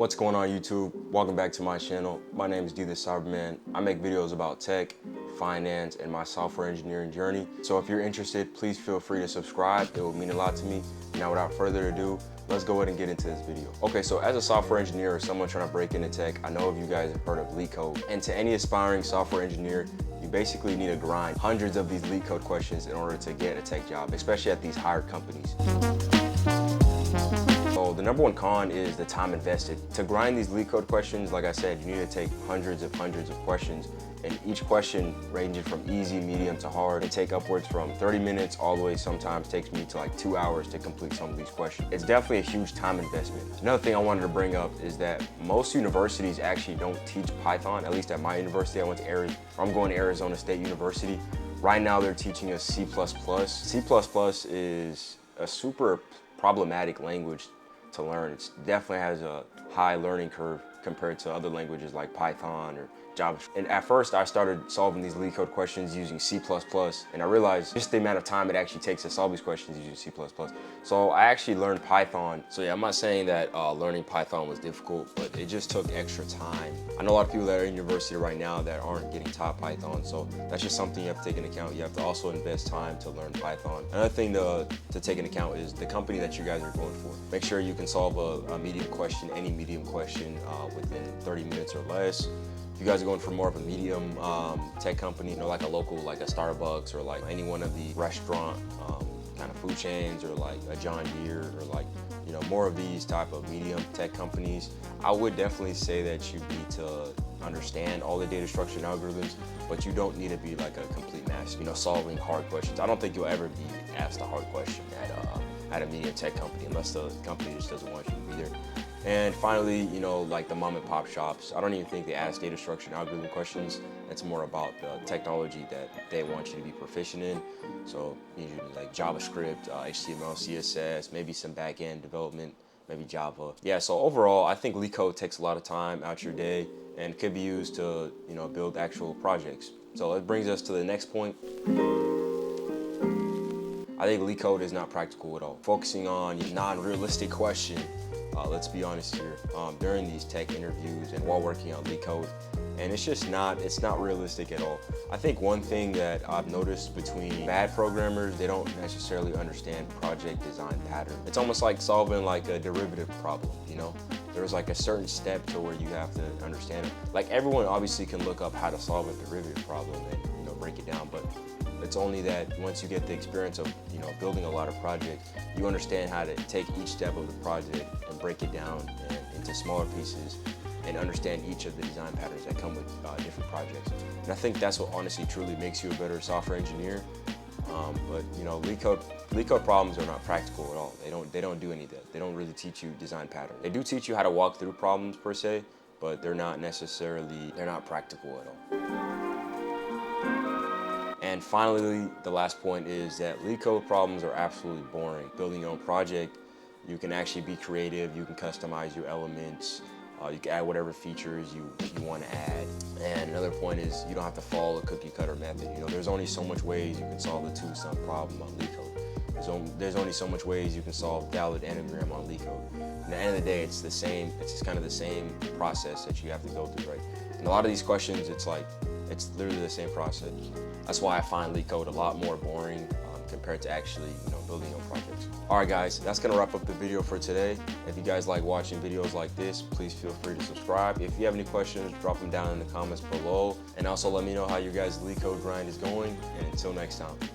What's going on YouTube? Welcome back to my channel. My name is D the Cyberman. I make videos about tech, finance, and my software engineering journey. So if you're interested, please feel free to subscribe. It will mean a lot to me. Now without further ado, let's go ahead and get into this video. Okay, so as a software engineer or someone trying to break into tech, I know if you guys have heard of LeetCode. And to any aspiring software engineer, you basically need to grind hundreds of these LeetCode questions in order to get a tech job, especially at these higher companies. So the number one con is the time invested. To grind these LeetCode questions, like I said, you need to take hundreds of questions, and each question ranging from easy, medium to hard. It take upwards from 30 minutes all the way, sometimes takes me to like 2 hours to complete some of these questions. It's definitely a huge time investment. Another thing I wanted to bring up is that most universities actually don't teach Python, at least at my university. I went to I'm going to Arizona State University. Right now they're teaching us C++. C++ is a super problematic language to learn. It definitely has a high learning curve compared to other languages like Python or JavaScript. And at first I started solving these LeetCode questions using C++, and I realized just the amount of time it actually takes to solve these questions using C++. So I actually learned Python. So yeah, I'm not saying that learning Python was difficult, but it just took extra time. I know a lot of people that are in university right now that aren't getting taught Python, so that's just something you have to take into account. You have to also invest time to learn Python. Another thing to take into account is the company that you guys are going for. Make sure you can solve a medium question, any medium question within 30 minutes or less. If you guys are going for more of a medium tech company, you know, like a local, like a Starbucks or like any one of the restaurant kind of food chains, or like a John Deere, or like, you know, more of these type of medium tech companies, I would definitely say that you need to understand all the data structure and algorithms, but you don't need to be like a complete master, you know, solving hard questions. I don't think you'll ever be asked a hard question at a medium tech company unless the company just doesn't want you to be there. And finally, you know, like the mom and pop shops, I don't even think they ask data structure and algorithm questions. It's more about the technology that they want you to be proficient in. So usually like JavaScript, HTML, CSS, maybe some back-end development, maybe Java. Yeah, so overall, I think LeetCode takes a lot of time out your day and could be used to, you know, build actual projects. So it brings us to the next point. I think LeetCode is not practical at all. Focusing on a non-realistic question, let's be honest here, during these tech interviews and while working on LeetCode, and it's not realistic at all. I think one thing that I've noticed between bad programmers, they don't necessarily understand project design pattern. It's almost like solving like a derivative problem, you know? There's like a certain step to where you have to understand it. Like everyone obviously can look up how to solve a derivative problem and, you know, break it down, but it's only that once you get the experience of, you know, building a lot of projects, you understand how to take each step of the project and break it down into smaller pieces and understand each of the design patterns that come with different projects. And I think that's what honestly truly makes you a better software engineer. But you know, LeetCode problems are not practical at all. They don't do any of that. They don't really teach you design patterns. They do teach you how to walk through problems per se, but they're not practical at all. And finally, the last point is that LeetCode problems are absolutely boring. Building your own project, you can actually be creative, you can customize your elements, you can add whatever features you want to add. And another point is you don't have to follow a cookie cutter method. You know, there's only so much ways you can solve a two-sum problem on LeetCode. There's only so much ways you can solve valid anagram on LeetCode. At the end of the day, it's just kind of the same process that you have to go through, right? And a lot of these questions, it's literally the same process. That's why I find LeetCode a lot more boring compared to actually, you know, building your own projects. All right, guys, that's gonna wrap up the video for today. If you guys like watching videos like this, please feel free to subscribe. If you have any questions, drop them down in the comments below. And also let me know how your guys' LeetCode grind is going. And until next time.